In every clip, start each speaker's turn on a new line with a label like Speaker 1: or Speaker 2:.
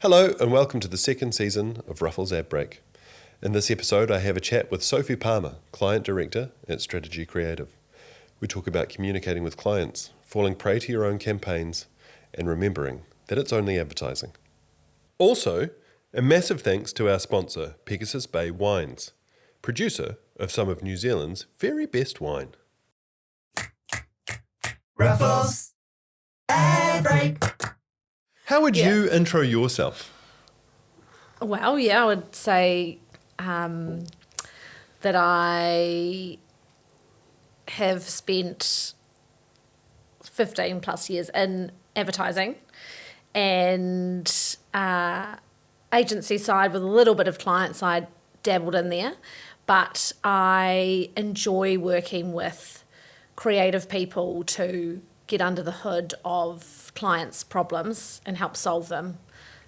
Speaker 1: Hello and welcome to the second season of Ruffells Ad Break. In this episode, I have a chat with Sophie Palmer, Client Director at Strategy Creative. We talk about communicating with clients, falling prey to your own campaigns, and remembering that it's only advertising. Also, a massive thanks to our sponsor, Pegasus Bay Wines, producer of some of New Zealand's very best wine.
Speaker 2: Ruffells Ad Break.
Speaker 1: How would you intro yourself?
Speaker 3: Well, I would say that I have spent 15 plus years in advertising and agency side with a little bit of client side dabbled in there, but I enjoy working with creative people to get under the hood of clients' problems and help solve them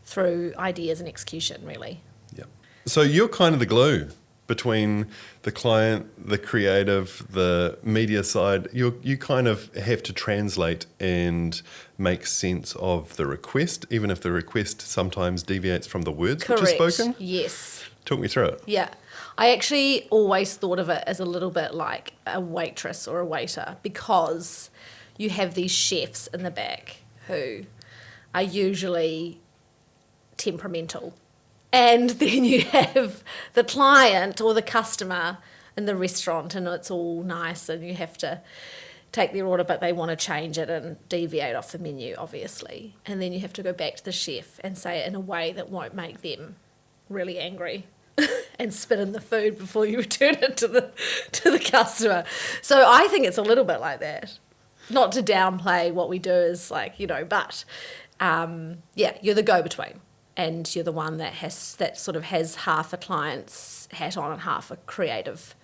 Speaker 3: through ideas and execution, really.
Speaker 1: Yeah. So you're kind of the glue between the client, the creative, the media side. You kind of have to translate and make sense of the request, even if the request sometimes deviates from the words which are spoken.
Speaker 3: Yes.
Speaker 1: Talk me through it.
Speaker 3: Yeah. I actually always thought of it as a little bit like a waitress or a waiter, because you have these chefs in the back who are usually temperamental. And then you have the client or the customer in the restaurant and it's all nice and you have to take their order, but they want to change it and deviate off the menu, obviously. And then you have to go back to the chef and say it in a way that won't make them really angry and spit in the food before you return it to the customer. So I think it's a little bit like that. Not to downplay what we do is but you're the go-between. And you're the one that sort of has half a client's hat on and half a creative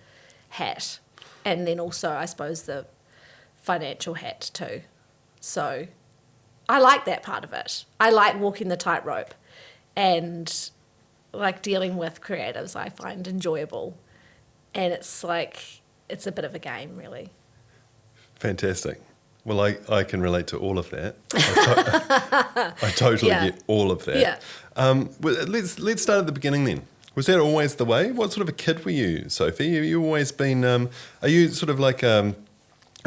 Speaker 3: hat. And then also, I suppose, the financial hat too. So I like that part of it. I like walking the tightrope and like dealing with creatives I find enjoyable. And it's a bit of a game, really.
Speaker 1: Fantastic. Well, I can relate to all of that. I totally get all of that.
Speaker 3: Yeah.
Speaker 1: Well, let's start at the beginning then. Was that always the way? What sort of a kid were you, Sophie? Have you always been, are you sort of like a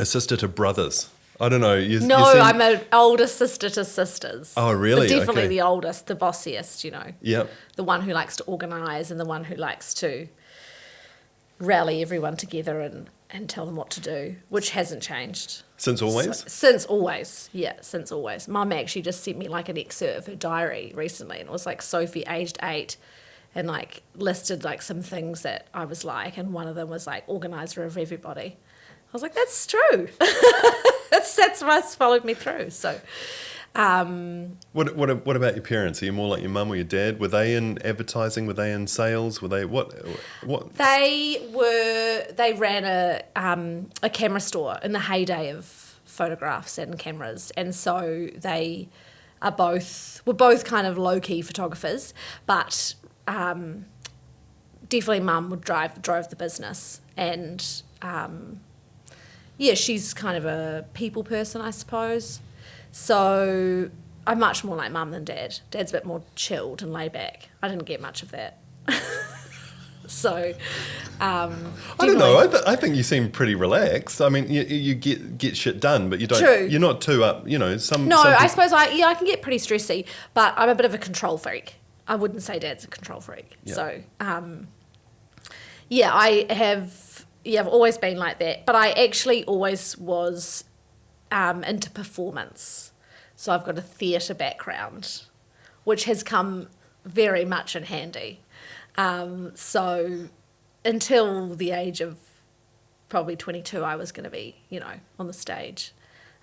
Speaker 1: sister to brothers? I don't know.
Speaker 3: I'm an older sister to sisters.
Speaker 1: Oh, really?
Speaker 3: But definitely
Speaker 1: Okay.
Speaker 3: the oldest, the bossiest,
Speaker 1: Yep.
Speaker 3: The one who likes to organise and the one who likes to rally everyone together and tell them what to do, which hasn't changed.
Speaker 1: Since always?
Speaker 3: Since always, yeah, since always. Mum actually just sent me like an excerpt of her diary recently, and it was like Sophie, aged 8, and like listed like some things that I was like, and one of them was like organiser of everybody. I was like, that's true. that's what's followed me through. So,
Speaker 1: What about your parents? Are you more like your mum or your dad? Were they in advertising? Were they in sales? Were they what?
Speaker 3: They ran a camera store in the heyday of photographs and cameras, and so they were both kind of low key photographers, but definitely Mum would drove the business, and she's kind of a people person, I suppose. So I'm much more like Mum than Dad. Dad's a bit more chilled and laid back. I didn't get much of that. So,
Speaker 1: I don't know. I think you seem pretty relaxed. I mean, you get shit done, but you don't.
Speaker 3: True.
Speaker 1: You're not too up. Some.
Speaker 3: No,
Speaker 1: some people,
Speaker 3: I suppose I can get pretty stressy, but I'm a bit of a control freak. I wouldn't say Dad's a control freak.
Speaker 1: Yeah.
Speaker 3: So, I've always been like that. But I actually always was into performance. So I've got a theatre background, which has come very much in handy. So until the age of probably 22, I was going to be, on the stage.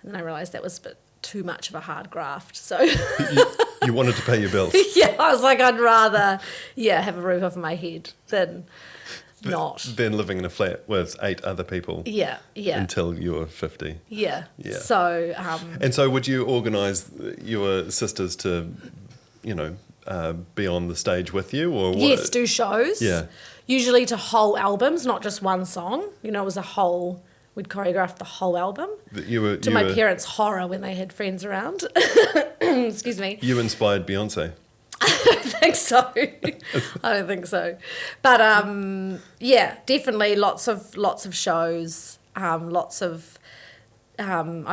Speaker 3: And then I realised that was a bit too much of a hard graft. So
Speaker 1: you wanted to pay your bills.
Speaker 3: yeah, I was like, I'd rather, have a roof over my head than not.
Speaker 1: Than living in a flat with 8 other people.
Speaker 3: Yeah.
Speaker 1: Until you were 50.
Speaker 3: Yeah.
Speaker 1: Yeah.
Speaker 3: So.
Speaker 1: And so, would you organise your sisters to, be on the stage with you, or what?
Speaker 3: Yes, do shows.
Speaker 1: Yeah.
Speaker 3: Usually to whole albums, not just one song. It was a whole. We'd choreograph the whole album. To my parents' horror when they had friends around. Excuse me.
Speaker 1: You inspired Beyonce.
Speaker 3: I don't think so. I don't think so. But yeah, definitely lots of shows. I've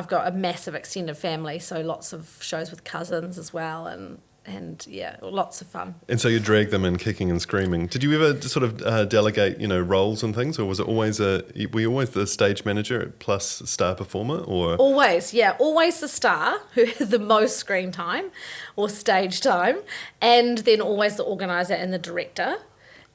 Speaker 3: got a massive extended family, so lots of shows with cousins as well, and yeah, lots of fun.
Speaker 1: And so you drag them in kicking and screaming. Did you ever sort of delegate, roles and things, or was it always were you always the stage manager plus star performer, or?
Speaker 3: Always the star who had the most screen time or stage time, and then always the organizer and the director.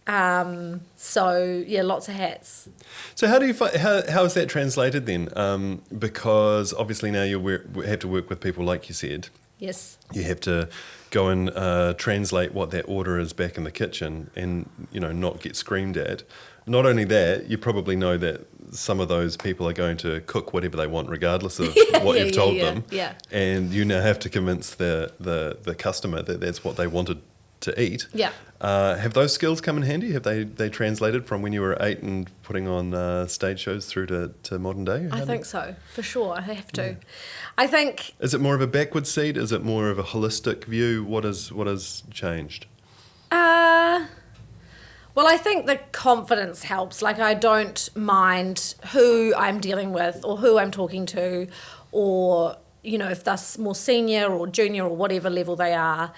Speaker 3: So yeah, lots of hats.
Speaker 1: So how do you how is that translated then? Because obviously now you have to work with people, like you said.
Speaker 3: Yes.
Speaker 1: You have to go and translate what that order is back in the kitchen, and not get screamed at. Not only that, you probably know that some of those people are going to cook whatever they want, regardless of what you've told them.
Speaker 3: Yeah.
Speaker 1: And you now have to convince the customer that that's what they wanted to eat.
Speaker 3: Yeah.
Speaker 1: Have those skills come in handy? Have they translated from when you were 8 and putting on stage shows through to modern day?
Speaker 3: I think so, for sure. I have to. I think.
Speaker 1: Is it more of a backward seat? Is it more of a holistic view? What has changed?
Speaker 3: Well, I think the confidence helps. Like, I don't mind who I'm dealing with or who I'm talking to, or if they're more senior or junior or whatever level they are.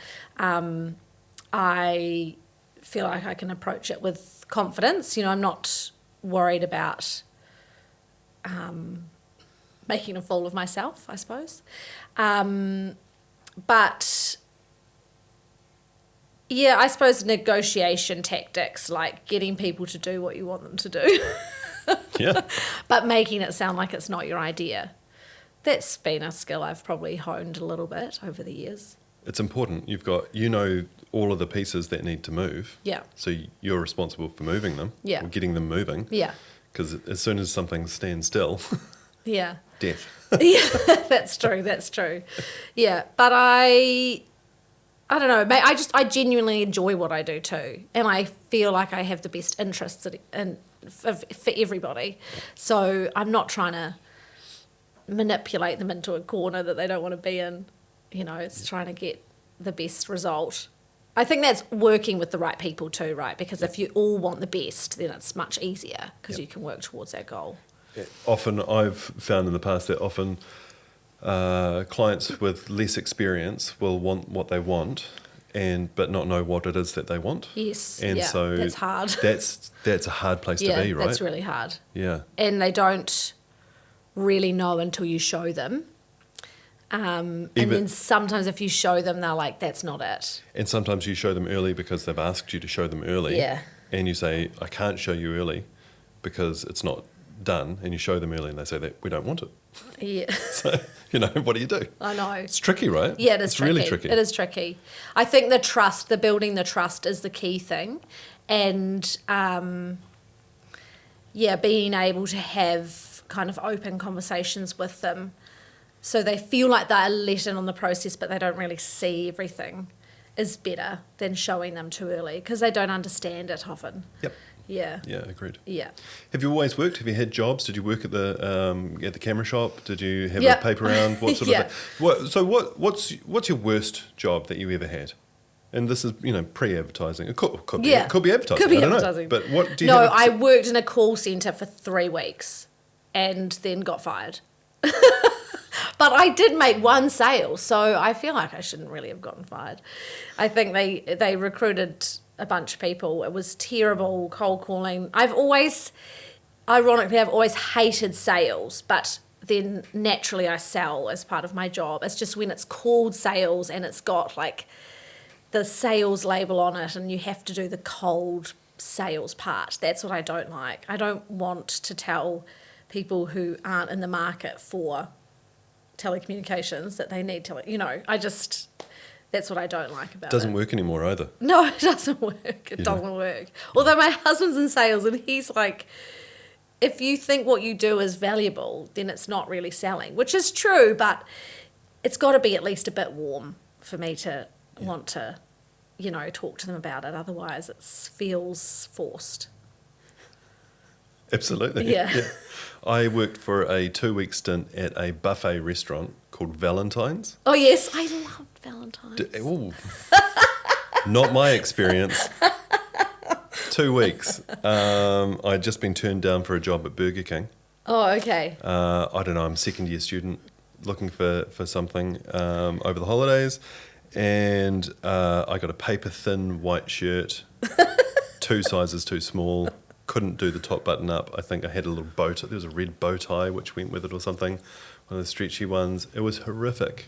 Speaker 3: I feel like I can approach it with confidence. I'm not worried about making a fool of myself, I suppose. But yeah, I suppose negotiation tactics, like getting people to do what you want them to do.
Speaker 1: Yeah.
Speaker 3: But making it sound like it's not your idea. That's been a skill I've probably honed a little bit over the years.
Speaker 1: It's important. You've got, all of the pieces that need to move.
Speaker 3: Yeah.
Speaker 1: So you're responsible for moving them.
Speaker 3: Yeah.
Speaker 1: Or getting them moving.
Speaker 3: Yeah.
Speaker 1: Because as soon as something stands still,
Speaker 3: Yeah.
Speaker 1: death.
Speaker 3: Yeah, that's true. Yeah, but I don't know. I genuinely enjoy what I do too, and I feel like I have the best interests for everybody. So I'm not trying to manipulate them into a corner that they don't want to be in. It's trying to get the best result. I think that's working with the right people too, right? Because if you all want the best, then it's much easier because you can work towards that goal.
Speaker 1: Often I've found in the past that often clients with less experience will want what they want, but not know what it is that they want.
Speaker 3: Yes,
Speaker 1: and so
Speaker 3: that's hard.
Speaker 1: That's a hard place to be, right?
Speaker 3: That's really hard.
Speaker 1: Yeah,
Speaker 3: and they don't really know until you show them. And then sometimes if you show them, they're like, "That's not it."
Speaker 1: And sometimes you show them early because they've asked you to show them early.
Speaker 3: Yeah.
Speaker 1: And you say, "I can't show you early because it's not done," and you show them early and they say that we don't want it.
Speaker 3: Yeah.
Speaker 1: So, what do you do?
Speaker 3: I know.
Speaker 1: It's tricky, right?
Speaker 3: Yeah, it is tricky.
Speaker 1: Really tricky.
Speaker 3: It is tricky. I think the building the trust is the key thing. And, being able to have kind of open conversations with them so they feel like they're let in on the process but they don't really see everything is better than showing them too early because they don't understand it often.
Speaker 1: Yep.
Speaker 3: Yeah.
Speaker 1: Yeah, agreed.
Speaker 3: Yeah.
Speaker 1: Have you always worked? Have you had jobs? Did you work at the camera shop? Did you have
Speaker 3: Yeah.
Speaker 1: a paper round? What sort
Speaker 3: Yeah.
Speaker 1: of what's your worst job that you ever had? And this is pre-advertising. It could be advertising.
Speaker 3: Could be
Speaker 1: I don't
Speaker 3: advertising.
Speaker 1: know. But what do you?
Speaker 3: No, I worked in a call centre for 3 weeks, and then got fired. But I did make one sale, so I feel like I shouldn't really have gotten fired. I think they recruited a bunch of people. It was terrible cold calling. I've always hated sales, but then naturally I sell as part of my job. It's just when it's called sales and it's got like the sales label on it and you have to do the cold sales part. That's what I don't like. I don't want to tell people who aren't in the market for telecommunications that they need that's what I don't like about it.
Speaker 1: Doesn't work anymore either.
Speaker 3: No, it doesn't work. It doesn't work. Although my husband's in sales and he's like, if you think what you do is valuable, then it's not really selling, which is true, but it's got to be at least a bit warm for me to want to, talk to them about it. Otherwise, it feels forced.
Speaker 1: Absolutely.
Speaker 3: Yeah.
Speaker 1: I worked for a 2-week stint at a buffet restaurant called Valentine's.
Speaker 3: Oh, yes. I loved Valentine's.
Speaker 1: Not my experience. 2 weeks. I'd just been turned down for a job at Burger King.
Speaker 3: Oh, okay.
Speaker 1: I don't know, I'm a second year student looking for something over the holidays, and I got a paper thin white shirt, 2 sizes too small, couldn't do the top button up. I think I had a little bow tie, there was a red bow tie which went with it or something, one of the stretchy ones. It was horrific.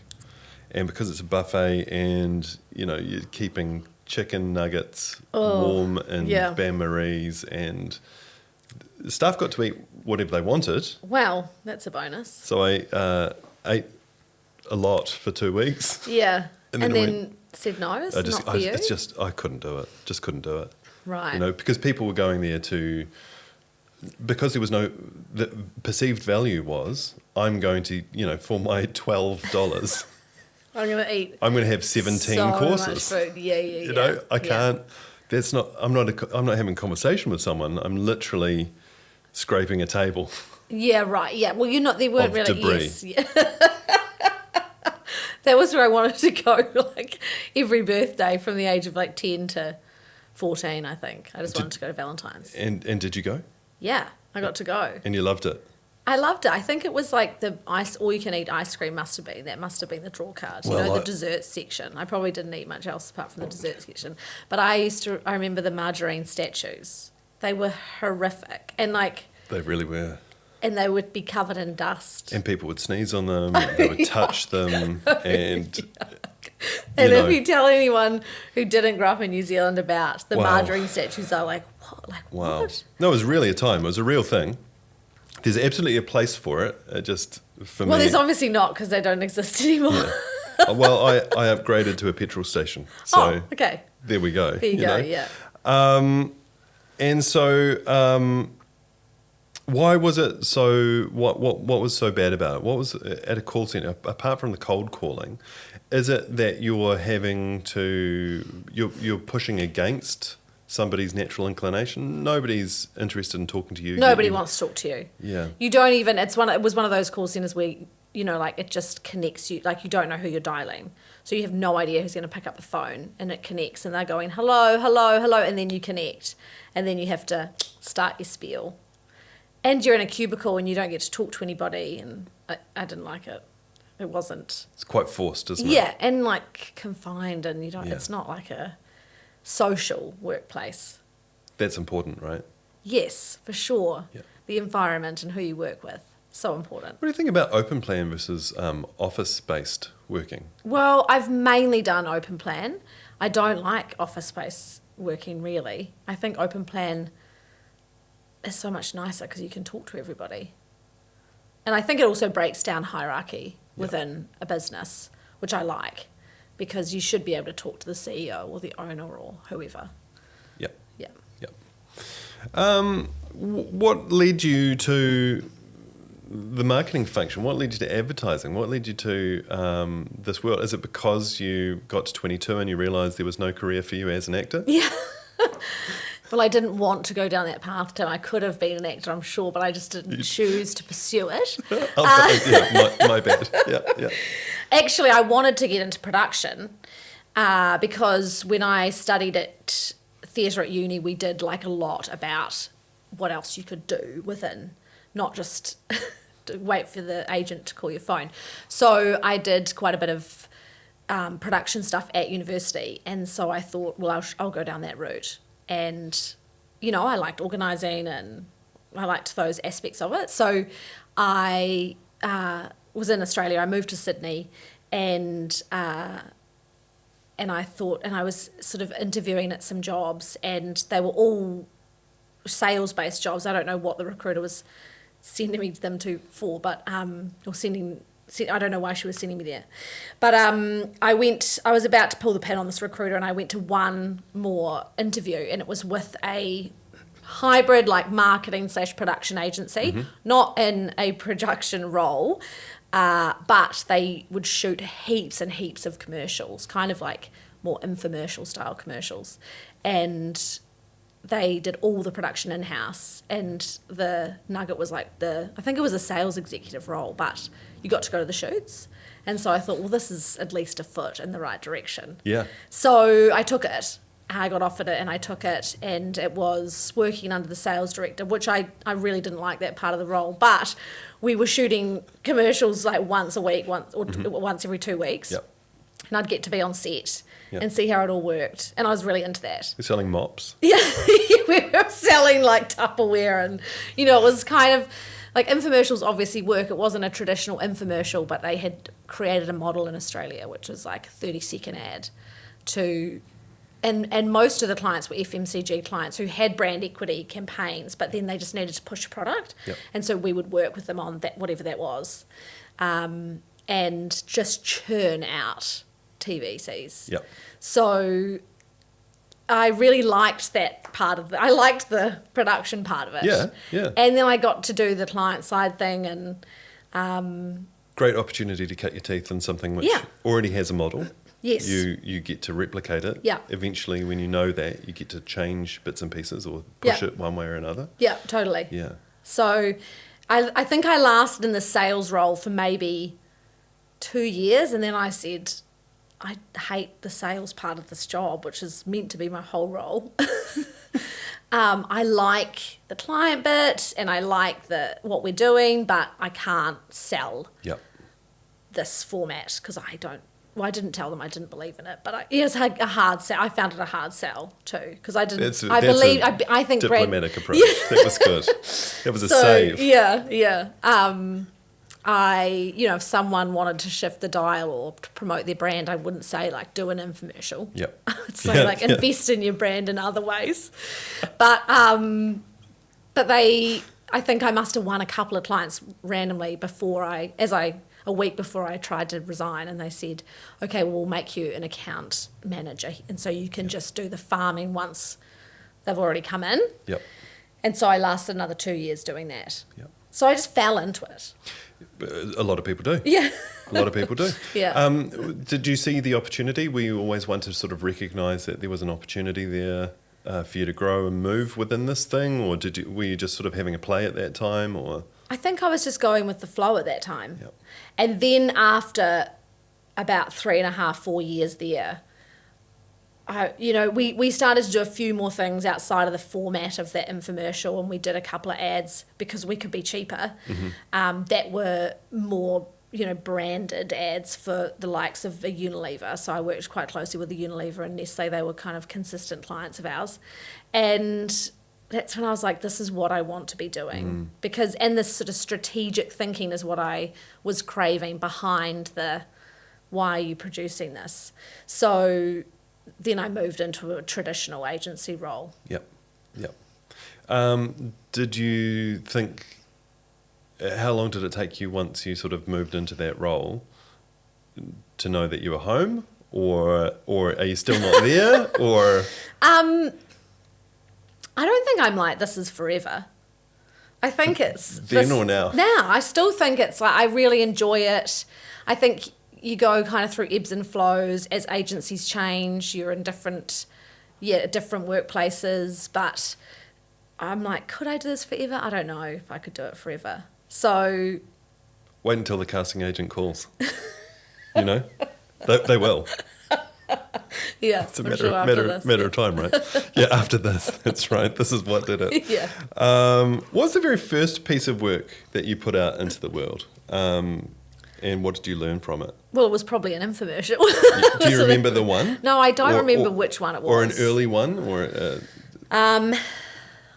Speaker 1: And because it's a buffet and, you're keeping chicken nuggets warm and bain-maries, and staff got to eat whatever they wanted.
Speaker 3: Wow, that's a bonus.
Speaker 1: So I ate a lot for 2 weeks.
Speaker 3: Yeah. And then
Speaker 1: went,
Speaker 3: said no, it's not for you?
Speaker 1: It's just, I couldn't do it. Just couldn't do it.
Speaker 3: Right.
Speaker 1: Because people were going there because there was the perceived value was, I'm going to, for my $12,
Speaker 3: I'm going to eat.
Speaker 1: I'm going to have 17 courses.
Speaker 3: So much food. Yeah.
Speaker 1: I can't, I'm not having a conversation with someone. I'm literally scraping a table.
Speaker 3: Yeah, right. Yeah. Well, they weren't really.
Speaker 1: Debris.
Speaker 3: Yes. Yeah. That was where I wanted to go, like every birthday from the age of 10 to 14, I think. I just wanted to go to Valentine's.
Speaker 1: And did you go?
Speaker 3: Yeah, I got to go.
Speaker 1: And you loved it?
Speaker 3: I loved it. I think it was like the all-you-can-eat ice cream must have been the draw card. The dessert section. I probably didn't eat much else apart from the dessert section. But I remember the margarine statues. They were horrific. And
Speaker 1: They really were.
Speaker 3: And they would be covered in dust.
Speaker 1: And people would sneeze on them, they would touch them, and...
Speaker 3: And if you tell anyone who didn't grow up in New Zealand about the margarine statues, they're like, what? What?
Speaker 1: No, it was really a time. It was a real thing. There's absolutely a place for it. It just, for me...
Speaker 3: Well, there's obviously not, because they don't exist anymore.
Speaker 1: Yeah. Well, I upgraded to a petrol station. So
Speaker 3: okay.
Speaker 1: There we go.
Speaker 3: There you go, yeah.
Speaker 1: And so... why was it so? What was so bad about it? What was at a call centre apart from the cold calling? Is it that you're pushing against somebody's natural inclination? Nobody's interested in talking to you.
Speaker 3: Nobody wants to talk to you.
Speaker 1: Yeah.
Speaker 3: You don't even. It was one of those call centres where it just connects you. Like you don't know who you're dialing, so you have no idea who's going to pick up the phone, and it connects, and they're going hello, hello, hello, and then you connect, and then you have to start your spiel. And you're in a cubicle and you don't get to talk to anybody, and I didn't like it. It wasn't.
Speaker 1: It's quite forced, isn't it?
Speaker 3: Yeah, and confined, and you don't. Yeah. It's not like a social workplace.
Speaker 1: That's important, right?
Speaker 3: Yes, for sure.
Speaker 1: Yeah.
Speaker 3: The environment and who you work with, so important.
Speaker 1: What do you think about open plan versus office-based working?
Speaker 3: Well, I've mainly done open plan. I don't like office-based working really. I think open plan is so much nicer because you can talk to everybody. And I think it also breaks down hierarchy within a business, which I like, because you should be able to talk to the CEO or the owner or whoever.
Speaker 1: Yep.
Speaker 3: Yeah.
Speaker 1: Yep. What led you to the marketing function? What led you to advertising? What led you to this world? Is it because you got to 22 and you realised there was no career for you as an actor?
Speaker 3: Yeah. Well, I didn't want to go down that path, Tim. I could have been an actor, I'm sure, but I just didn't choose to pursue it.
Speaker 1: My bad. Yeah.
Speaker 3: Actually, I wanted to get into production because when I studied at theatre at uni, we did a lot about what else you could do within, not just wait for the agent to call your phone. So I did quite a bit of production stuff at university, and so I thought, well, I'll go down that route. And, I liked organising and I liked those aspects of it. So I was in Australia. I moved to Sydney and I thought, and I was sort of interviewing at some jobs, and they were all sales-based jobs. I don't know what the recruiter was sending me them to for, but I don't know why she was sending me there. But I was about to pull the pin on this recruiter, and I went to one more interview, and it was with a hybrid marketing/production agency, not in a production role, but they would shoot heaps and heaps of commercials, kind of like more infomercial style commercials. And they did all the production in-house, and the nugget was like I think it was a sales executive role, but you got to go to the shoots. And so I thought, well, this is at least a foot in the right direction.
Speaker 1: Yeah.
Speaker 3: So I took it. I got offered it and I took it, and it was working under the sales director, which I really didn't like that part of the role, but we were shooting commercials like once a week, once every 2 weeks.
Speaker 1: Yep.
Speaker 3: And I'd get to be on set
Speaker 1: Yep.
Speaker 3: and see how it all worked. And I was really into that.
Speaker 1: You're selling mops.
Speaker 3: Yeah, we were selling like Tupperware, and it was kind of like infomercials obviously work. It wasn't a traditional infomercial, but they had created a model in Australia, which was like a 30-second ad and most of the clients were FMCG clients who had brand equity campaigns, but then they just needed to push a product.
Speaker 1: Yep.
Speaker 3: And so we would work with them on that, whatever that was, and just churn out TVCs.
Speaker 1: Yep.
Speaker 3: So I really liked that part of it. I liked the production part of it.
Speaker 1: Yeah, yeah.
Speaker 3: And then I got to do the client side thing, and
Speaker 1: Great opportunity to cut your teeth in something which
Speaker 3: Yeah.
Speaker 1: already has a model.
Speaker 3: yes.
Speaker 1: You get to replicate it.
Speaker 3: Yeah.
Speaker 1: Eventually, when you know that, you get to change bits and pieces or push
Speaker 3: Yeah.
Speaker 1: it one way or another.
Speaker 3: Yeah, totally.
Speaker 1: Yeah.
Speaker 3: So I think I lasted in the sales role for maybe 2 years, and then I said, I hate the sales part of this job, which is meant to be my whole role. I like the client bit and I like what we're doing, but I can't sell
Speaker 1: Yep.
Speaker 3: this format because I didn't tell them I didn't believe in it, but it's a hard sell. I found it a hard sell too because I didn't. I think
Speaker 1: diplomatic approach. That was good. That was a
Speaker 3: so,
Speaker 1: save.
Speaker 3: Yeah. If someone wanted to shift the dial or to promote their brand, I wouldn't say like do an infomercial.
Speaker 1: Yep.
Speaker 3: I'd say like invest in your brand in other ways. But I think I must have won a couple of clients randomly a week before I tried to resign, and they said, okay, well, we'll make you an account manager, and so you can just do the farming once they've already come in.
Speaker 1: Yep.
Speaker 3: And so I lasted another 2 years doing that.
Speaker 1: Yep.
Speaker 3: So I just fell into it.
Speaker 1: A lot of people do.
Speaker 3: Yeah.
Speaker 1: A lot of people do.
Speaker 3: Yeah.
Speaker 1: Did you see the opportunity? Were you always one to sort of recognise that there was an opportunity there for you to grow and move within this thing, or were you just sort of having a play at that time, or?
Speaker 3: I think I was just going with the flow at that time.
Speaker 1: Yep.
Speaker 3: And then after about 3.5, 4 years there, we started to do a few more things outside of the format of that infomercial, and we did a couple of ads because we could be cheaper, that were more, branded ads for the likes of a Unilever. So I worked quite closely with the Unilever and Nestle. They were kind of consistent clients of ours. And that's when I was like, this is what I want to be doing. And this sort of strategic thinking is what I was craving behind the, why are you producing this? So then I moved into a traditional agency role.
Speaker 1: Yep. Did you think, how long did it take you once you sort of moved into that role to know that you were home, or are you still not there, or?
Speaker 3: I don't think I'm like, this is forever. I think it's...
Speaker 1: Then or now?
Speaker 3: Now. I still think it's like, I really enjoy it. I think you go kind of through ebbs and flows as agencies change. You're in different workplaces. But I'm like, could I do this forever? I don't know if I could do it forever. So...
Speaker 1: Wait until the casting agent calls. They will.
Speaker 3: Yeah,
Speaker 1: It's a matter of time, right? Yeah, after this. That's right. This is what did it.
Speaker 3: Yeah.
Speaker 1: What's the very first piece of work that you put out into the world? And what did you learn from it?
Speaker 3: Well, it was probably an infomercial.
Speaker 1: Do you remember the one?
Speaker 3: No, I don't remember which one it was.
Speaker 1: Or an early one? Or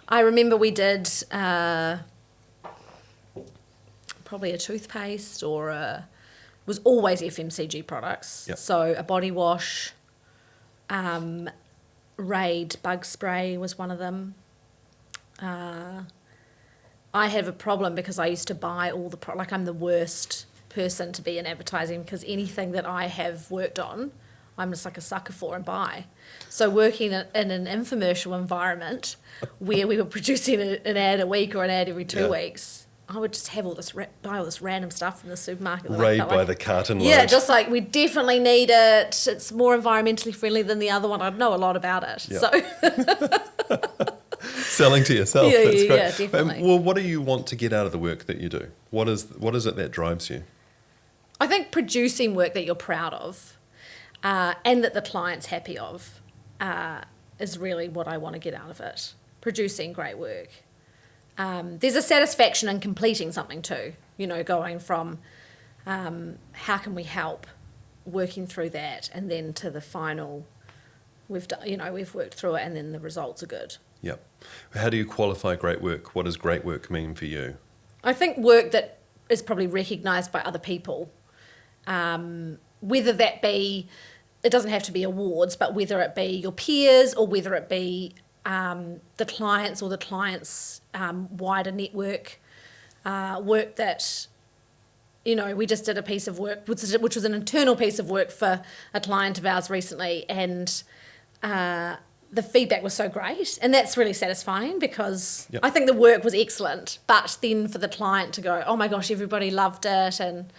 Speaker 3: I remember we did probably a toothpaste or was always FMCG products.
Speaker 1: Yep.
Speaker 3: So a body wash, Raid bug spray was one of them. I have a problem because I used to buy all the like I'm the worst person to be in advertising because anything that I have worked on, I'm just like a sucker for and buy. So working in an infomercial environment where we were producing an ad a week or an ad every 2 weeks, I would just have buy all this random stuff from the supermarket.
Speaker 1: Raid by the carton load.
Speaker 3: Yeah, just like we definitely need it. It's more environmentally friendly than the other one. I'd know a lot about it.
Speaker 1: Yep.
Speaker 3: So
Speaker 1: selling to yourself.
Speaker 3: Yeah,
Speaker 1: That's
Speaker 3: yeah,
Speaker 1: great.
Speaker 3: yeah, definitely.
Speaker 1: Well, what do you want to get out of the work that you do? What is it that drives you?
Speaker 3: I think producing work that you're proud of and that the client's happy of is really what I want to get out of it. Producing great work. There's a satisfaction in completing something too, going from how can we help, working through that, and then to the final, we've worked through it and then the results are good.
Speaker 1: Yep. How do you qualify great work? What does great work mean for you?
Speaker 3: I think work that is probably recognised by other people, whether that be, it doesn't have to be awards, but whether it be your peers or whether it be the clients or the client's wider network, work that, we just did a piece of work, which was an internal piece of work for a client of ours recently, and the feedback was so great, and that's really satisfying because
Speaker 1: Yep.
Speaker 3: I think the work was excellent, but then for the client to go, oh my gosh, everybody loved it, and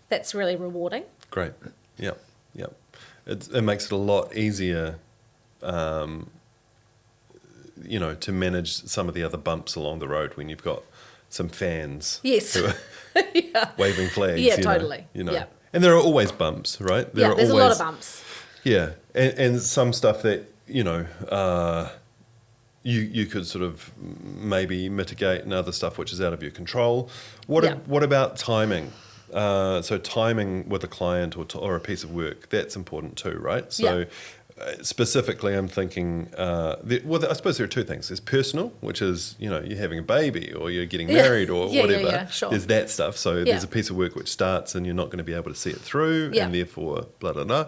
Speaker 3: that's really rewarding.
Speaker 1: Great. Yep. It makes it a lot easier, to manage some of the other bumps along the road when you've got some fans
Speaker 3: Yes.
Speaker 1: who are
Speaker 3: Yeah.
Speaker 1: waving flags.
Speaker 3: Yeah, totally. Yeah.
Speaker 1: And there are always bumps, right?
Speaker 3: There's a lot of bumps.
Speaker 1: Yeah, and some stuff that you could sort of maybe mitigate, and other stuff which is out of your control. What about timing? So timing with a client or a piece of work, that's important too, right? So specifically, I'm thinking. I suppose there are two things. There's personal, which is you're having a baby or you're getting married or whatever.
Speaker 3: Yeah, sure.
Speaker 1: There's that stuff. So there's a piece of work which starts and you're not going to be able to see it through, and therefore blah blah blah.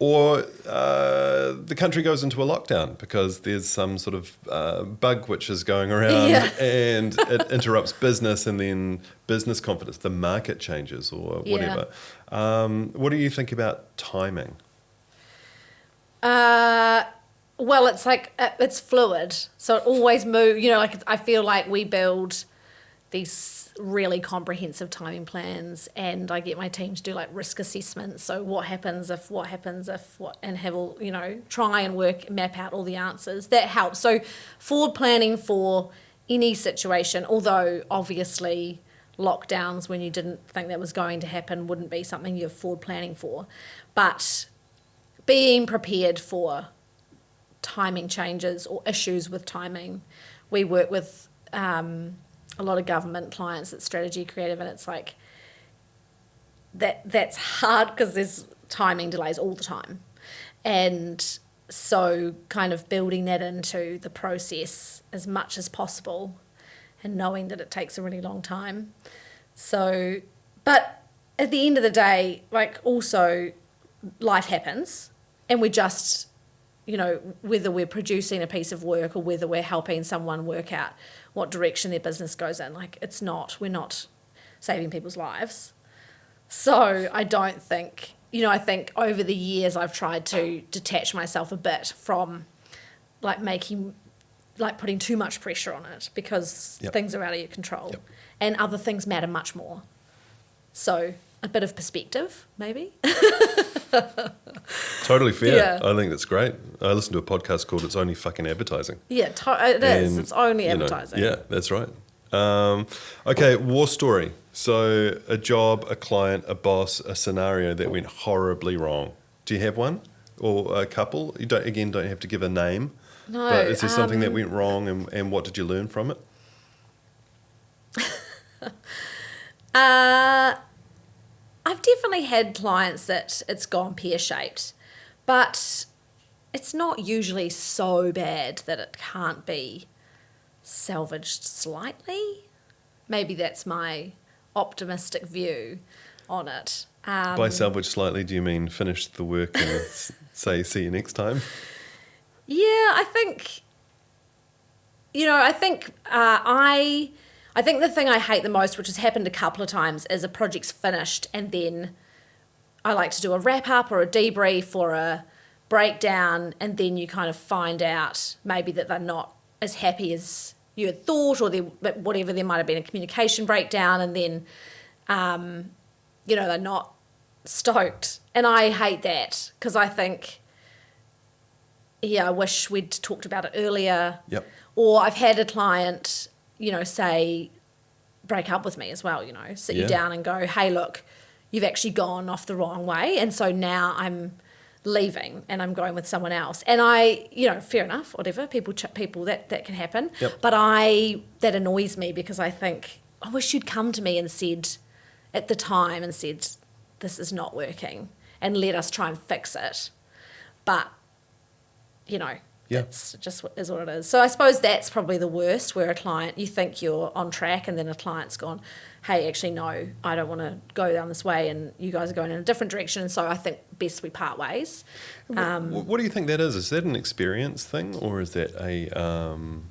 Speaker 1: Or the country goes into a lockdown because there's some sort of bug which is going around and it interrupts business, and then business confidence, the market changes or whatever. What do you think about timing?
Speaker 3: Well, it's like, it's fluid. So it always moves, I feel like we build these really comprehensive timing plans, and I get my team to do like risk assessments. So what happens if, and have all, try and map out all the answers. That helps. So forward planning for any situation, although obviously lockdowns when you didn't think that was going to happen wouldn't be something you're forward planning for. But being prepared for timing changes or issues with timing. We work with a lot of government clients at Strategy Creative, and it's like that's hard because there's timing delays all the time. And so kind of building that into the process as much as possible and knowing that it takes a really long time. So, but at the end of the day, like also life happens, and we just, whether we're producing a piece of work or whether we're helping someone work out what direction their business goes in, like we're not saving people's lives. So I don't think, I think over the years I've tried to detach myself a bit from putting too much pressure on it, because things are out of your control and other things matter much more. So a bit of perspective, maybe.
Speaker 1: Totally fair.
Speaker 3: Yeah.
Speaker 1: I think that's great. I listened to a podcast called It's Only Fucking Advertising.
Speaker 3: Yeah, it is. It's only advertising.
Speaker 1: Yeah, that's right. Okay, war story. So a job, a client, a boss, a scenario that went horribly wrong. Do you have one? Or a couple? You don't have to give a name.
Speaker 3: No.
Speaker 1: But is there something that went wrong, and what did you learn from it?
Speaker 3: I've definitely had clients that it's gone pear-shaped, but it's not usually so bad that it can't be salvaged slightly. Maybe that's my optimistic view on it.
Speaker 1: By salvage slightly, do you mean finish the work and say see you next time?
Speaker 3: Yeah, I think I think the thing I hate the most, which has happened a couple of times, is a project's finished and then I like to do a wrap-up or a debrief or a breakdown, and then you kind of find out maybe that they're not as happy as you had thought, or whatever, there might have been a communication breakdown, and then, they're not stoked. And I hate that, because I think, I wish we'd talked about it earlier.
Speaker 1: Yep.
Speaker 3: Or I've had a client, say, break up with me as well, sit you down and go, hey, look, you've actually gone off the wrong way. And so now I'm leaving and I'm going with someone else. And fair enough, whatever, people that can happen.
Speaker 1: Yep.
Speaker 3: But that annoys me because I think, I wish you'd come to me and said at the time and said, this is not working and let us try and fix it. But, it's just is what it is. So I suppose that's probably the worst, where a client, you think you're on track and then a client's gone, hey, actually, no, I don't want to go down this way and you guys are going in a different direction. And so I think best we part ways.
Speaker 1: What do you think that is? Is that an experience thing, or is that a...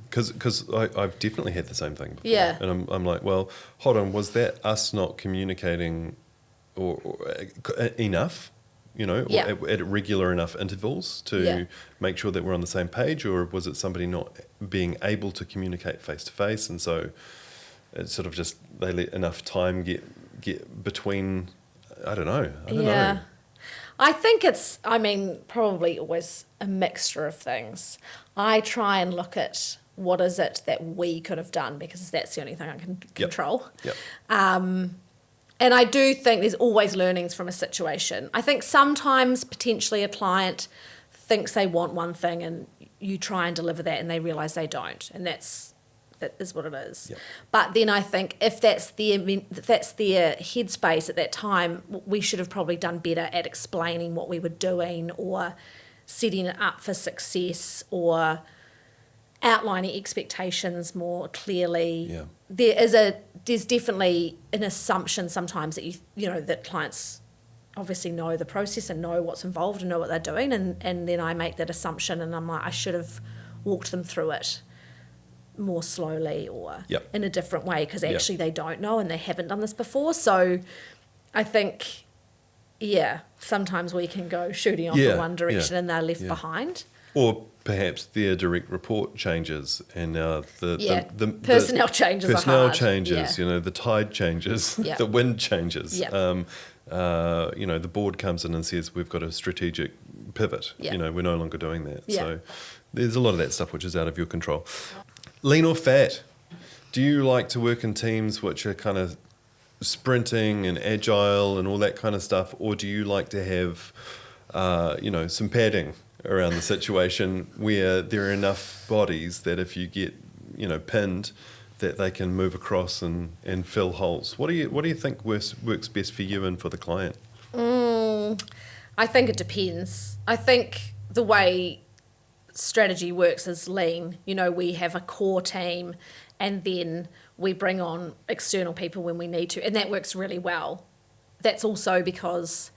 Speaker 1: Because I've definitely had the same thing before.
Speaker 3: Yeah.
Speaker 1: And I'm like, well, hold on, was that us not communicating or enough? Or at regular enough intervals to make sure that we're on the same page, or was it somebody not being able to communicate face to face, and so it's sort of just they let enough time get between? I don't know.
Speaker 3: I think it's, probably always a mixture of things. I try and look at what is it that we could have done, because that's the only thing I can control.
Speaker 1: Yep.
Speaker 3: And I do think there's always learnings from a situation. I think sometimes potentially a client thinks they want one thing and you try and deliver that and they realise they don't, and that is what it is.
Speaker 1: Yep.
Speaker 3: But then I think if that's their headspace at that time, we should have probably done better at explaining what we were doing, or setting it up for success, or outlining expectations more clearly.
Speaker 1: Yeah.
Speaker 3: There's definitely an assumption sometimes that that clients obviously know the process and know what's involved and know what they're doing, and then I make that assumption and I'm like, I should have walked them through it more slowly or in a different way, because actually they don't know and they haven't done this before. So I think sometimes we can go shooting off in one direction and they're left behind.
Speaker 1: Or perhaps their direct report changes, and the
Speaker 3: personnel changes.
Speaker 1: Personnel
Speaker 3: are hard.
Speaker 1: changes. The tide changes. The wind changes.
Speaker 3: Yeah.
Speaker 1: The board comes in and says we've got a strategic pivot.
Speaker 3: Yeah.
Speaker 1: We're no longer doing that.
Speaker 3: Yeah.
Speaker 1: So there's a lot of that stuff which is out of your control. Lean or fat? Do you like to work in teams which are kind of sprinting and agile and all that kind of stuff, or do you like to have some padding around the situation where there are enough bodies that if you get pinned, that they can move across and fill holes? What do you think works best for you and for the client?
Speaker 3: I think it depends. I think the way strategy works is lean. We have a core team and then we bring on external people when we need to, and that works really well. That's also because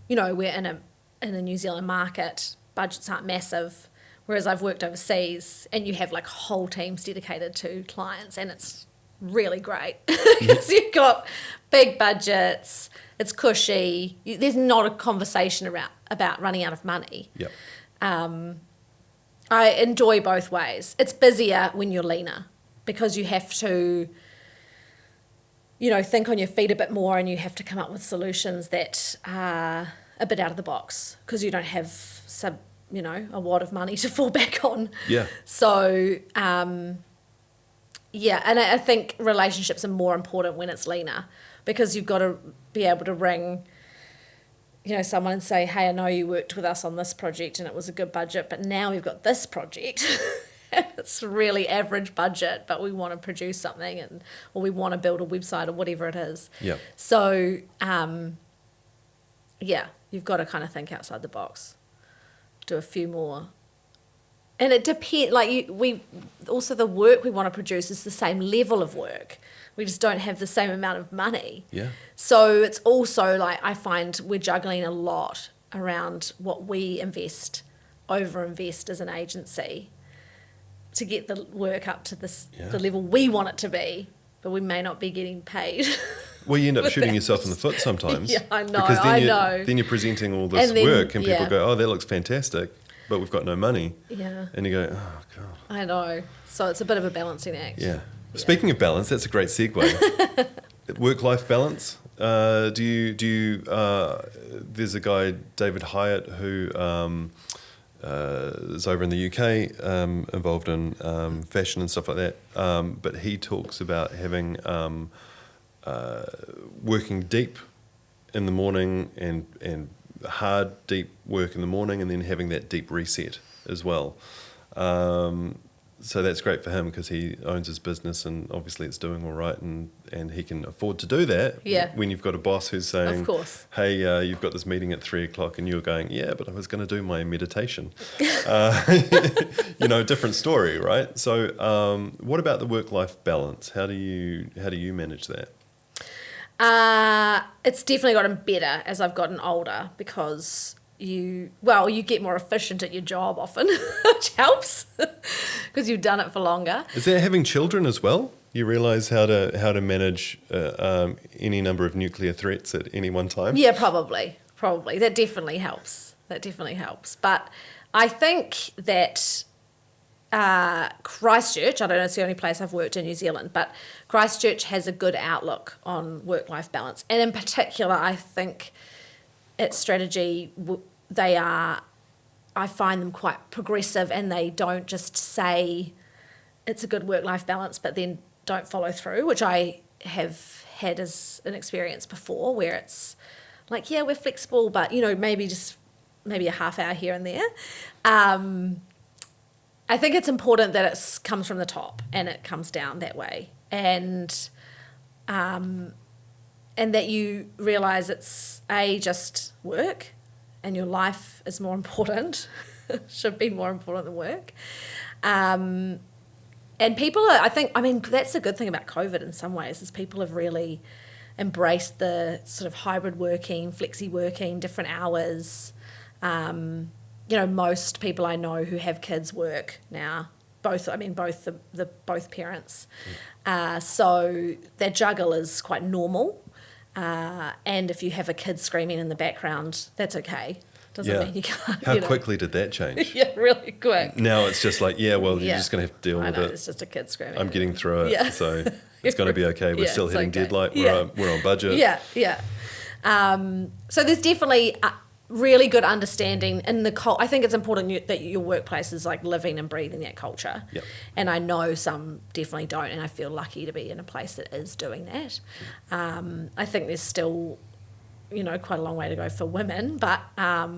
Speaker 3: we're in a New Zealand market. Budgets aren't massive, whereas I've worked overseas and you have like whole teams dedicated to clients, and it's really great because you've got big budgets, it's cushy, there's not a conversation about running out of money.
Speaker 1: Yep.
Speaker 3: I enjoy both ways. It's busier when you're leaner because you have to think on your feet a bit more, and you have to come up with solutions that are a bit out of the box because you don't have a wad of money to fall back on.
Speaker 1: Yeah.
Speaker 3: So, and I think relationships are more important when it's leaner, because you've got to be able to ring, someone and say, hey, I know you worked with us on this project and it was a good budget, but now we've got this project. It's really average budget, but we want to produce something or we want to build a website or whatever it is.
Speaker 1: Yeah.
Speaker 3: So, you've got to kind of think outside the box. Do a few more, and it depends. Also the work we want to produce is the same level of work. We just don't have the same amount of money.
Speaker 1: Yeah.
Speaker 3: So it's also I find we're juggling a lot around what we overinvest as an agency to get the work up to the level we want it to be, but we may not be getting paid.
Speaker 1: Well, you end up shooting yourself in the foot sometimes.
Speaker 3: Yeah, I know.
Speaker 1: Because then you're presenting all this work and people go, oh, that looks fantastic, but we've got no money.
Speaker 3: Yeah.
Speaker 1: And you go, oh, God.
Speaker 3: I know. So it's a bit of a balancing act.
Speaker 1: Yeah. Speaking of balance, that's a great segue. Work-life balance. There's a guy, David Hyatt, who is over in the UK, involved in fashion and stuff like that. But he talks about having working deep in the morning and hard, deep work in the morning, and then having that deep reset as well. So that's great for him because he owns his business and obviously it's doing all right, and he can afford to do that.
Speaker 3: Yeah.
Speaker 1: When you've got a boss who's saying,
Speaker 3: Of course.
Speaker 1: hey, you've got this meeting at 3:00 and you're going, yeah, but I was going to do my meditation. Different story, right? So what about the work-life balance? How do you manage that?
Speaker 3: It's definitely gotten better as I've gotten older because you get more efficient at your job often, which helps because you've done it for longer.
Speaker 1: Is that having children as well? You realise how to manage any number of nuclear threats at any one time?
Speaker 3: Yeah, probably. That definitely helps. But I think that Christchurch, I don't know, it's the only place I've worked in New Zealand, but Christchurch has a good outlook on work-life balance. And in particular, I think at Strategy, I find them quite progressive, and they don't just say it's a good work-life balance, but then don't follow through, which I have had as an experience before, where it's like, yeah, we're flexible, but, maybe a half hour here and there. I think it's important that it comes from the top and it comes down that way, and that you realise it's just work, and your life is more important, should be more important than work. And people that's the good thing about COVID in some ways, is people have really embraced the sort of hybrid working, flexi working, different hours. Most people I know who have kids work now, both parents. So their juggle is quite normal. And if you have a kid screaming in the background, that's okay. Doesn't mean you can't.
Speaker 1: How quickly did that change?
Speaker 3: Yeah, really quick.
Speaker 1: Now it's just like, you're just going to have to deal with it.
Speaker 3: It's just a kid screaming.
Speaker 1: I'm getting through it, so it's going to be okay. We're still hitting deadline. We're on budget.
Speaker 3: Yeah. So there's definitely a really good understanding in the I think it's important that your workplace is like living and breathing that culture.
Speaker 1: Yep.
Speaker 3: And I know some definitely don't, and I feel lucky to be in a place that is doing that. I think there's still, quite a long way to go for women, but I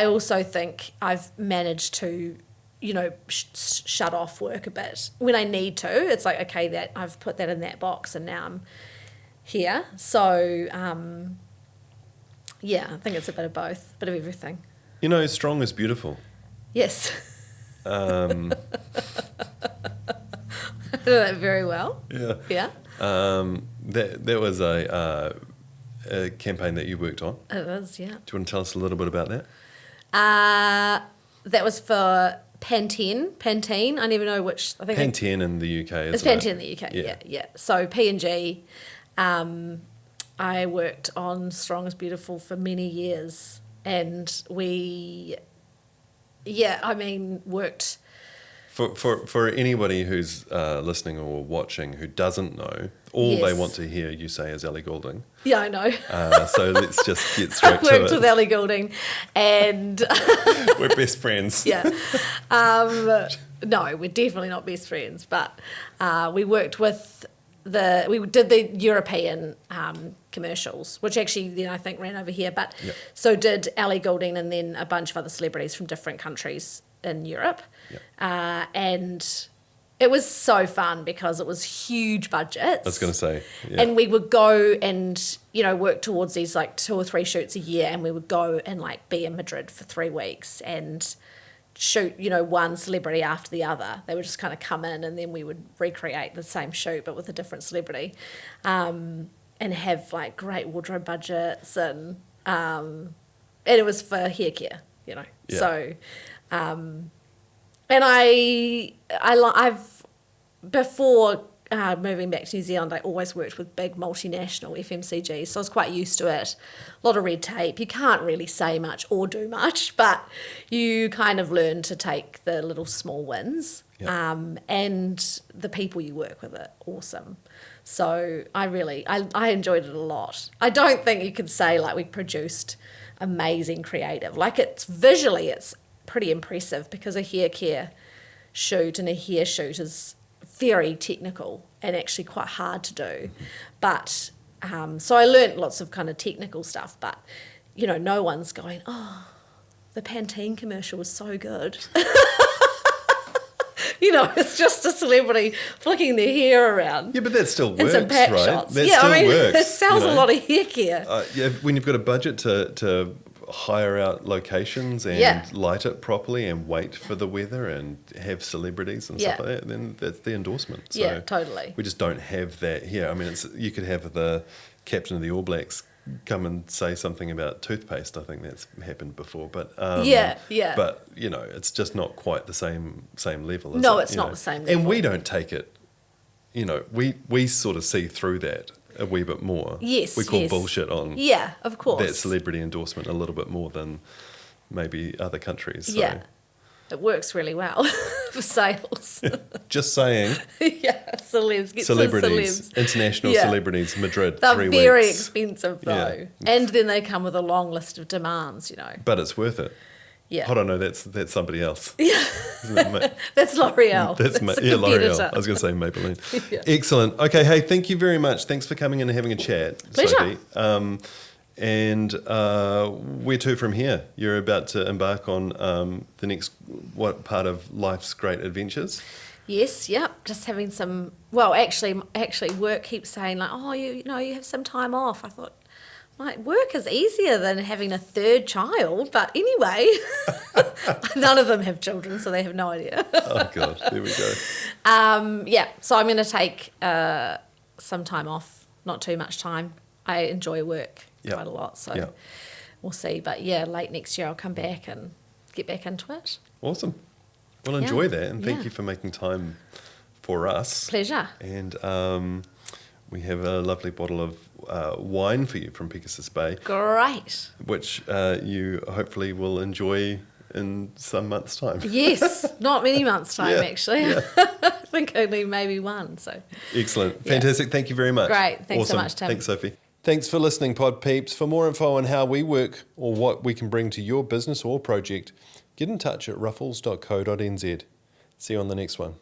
Speaker 3: also think I've managed to, shut off work a bit when I need to. It's like, okay, that I've put that in that box and now I'm here. So, I think it's a bit of both, bit of everything.
Speaker 1: Strong is beautiful.
Speaker 3: Yes. I know that very well.
Speaker 1: Yeah.
Speaker 3: Yeah.
Speaker 1: That was a campaign that you worked on.
Speaker 3: It was, yeah.
Speaker 1: Do you want to tell us a little bit about that?
Speaker 3: That was for Pantene. I never know which. I think
Speaker 1: Pantene in the UK.
Speaker 3: It's Pantene in the UK. Yeah. So P&G. I worked on Strong is Beautiful for many years, and we, worked.
Speaker 1: For anybody who's listening or watching who doesn't know, all they want to hear you say is Ellie Goulding.
Speaker 3: Yeah, I know.
Speaker 1: So let's just get straight to it.
Speaker 3: I worked with Ellie Goulding, and
Speaker 1: we're best friends.
Speaker 3: Yeah. No, we're definitely not best friends, but we worked with we did the European commercials, which actually then I think ran over here, but so did Ellie Goulding and then a bunch of other celebrities from different countries in Europe. And it was so fun because it was huge budgets.
Speaker 1: I was going to say. Yeah.
Speaker 3: And we would go and, work towards these like 2 or 3 shoots a year, and we would go and like be in Madrid for 3 weeks and shoot, one celebrity after the other. They would just kind of come in and then we would recreate the same shoot but with a different celebrity, and have like great wardrobe budgets, and it was for hair care, So, and I've before moving back to New Zealand, I always worked with big multinational FMCGs, so I was quite used to it. A lot of red tape. You can't really say much or do much, but you kind of learn to take the little small wins. And the people you work with are awesome. So I enjoyed it a lot. I don't think you could say like we produced amazing creative. Like it's visually, it's pretty impressive because a hair care shoot and a hair shoot is very technical and actually quite hard to do. But so I learnt lots of kind of technical stuff, but no one's going, oh, the Pantene commercial was so good. It's just a celebrity flicking their hair around.
Speaker 1: Yeah, but that still works,
Speaker 3: and some pack
Speaker 1: right?
Speaker 3: shots.
Speaker 1: That
Speaker 3: yeah,
Speaker 1: still
Speaker 3: I mean,
Speaker 1: works.
Speaker 3: it sells a lot of hair care.
Speaker 1: When you've got a budget to hire out locations and light it properly and wait for the weather and have celebrities and stuff like that, then that's the endorsement. So
Speaker 3: yeah, totally.
Speaker 1: We just don't have that here. I mean, you could have the captain of the All Blacks come and say something about toothpaste. I think that's happened before, but But it's just not quite the same level.
Speaker 3: No, it's not the same level.
Speaker 1: And we don't take it. We sort of see through that a wee bit more.
Speaker 3: Yes,
Speaker 1: we call bullshit on.
Speaker 3: Yeah, of course.
Speaker 1: That celebrity endorsement a little bit more than maybe other countries. So.
Speaker 3: Yeah, it works really well for sales.
Speaker 1: Just saying.
Speaker 3: Yeah, celebs. Get
Speaker 1: Celebrities,
Speaker 3: some celebs.
Speaker 1: international celebrities, Madrid,
Speaker 3: They're
Speaker 1: 3
Speaker 3: very
Speaker 1: weeks.
Speaker 3: expensive though,
Speaker 1: Yeah.
Speaker 3: and then they come with a long list of demands.
Speaker 1: But it's worth it.
Speaker 3: Yeah.
Speaker 1: Hold on, no, that's somebody else.
Speaker 3: Yeah. That's L'Oreal.
Speaker 1: That's
Speaker 3: a
Speaker 1: L'Oreal.
Speaker 3: competitor.
Speaker 1: I was going to say Maybelline.
Speaker 3: Yeah.
Speaker 1: Excellent. Okay, hey, thank you very much. Thanks for coming in and having a chat,
Speaker 3: Pleasure.
Speaker 1: Sophie. And where to from here? You're about to embark on the next what part of life's great adventures?
Speaker 3: Yes, yep. Just having some. Well, actually, work keeps saying like, oh, you have some time off. I thought, like, work is easier than having a third child. But anyway, none of them have children, so they have no idea.
Speaker 1: Oh God, there we go.
Speaker 3: So I'm going to take some time off. Not too much time. I enjoy work quite a lot, so we'll see. But late next year I'll come back and get back into it.
Speaker 1: Awesome. Well, enjoy that, and thank you for making time for us.
Speaker 3: Pleasure.
Speaker 1: And we have a lovely bottle of wine for you from Pegasus Bay.
Speaker 3: Great.
Speaker 1: Which you hopefully will enjoy in some months' time.
Speaker 3: Yes, not many months' time actually.
Speaker 1: Yeah.
Speaker 3: I think only maybe one. So
Speaker 1: excellent, fantastic. Thank you very much.
Speaker 3: Great, thanks so
Speaker 1: awesome.
Speaker 3: much, Tim.
Speaker 1: Thanks, Sophie. Thanks for listening, Pod Peeps. For more info on how we work or what we can bring to your business or project, get in touch at ruffles.co.nz. See you on the next one.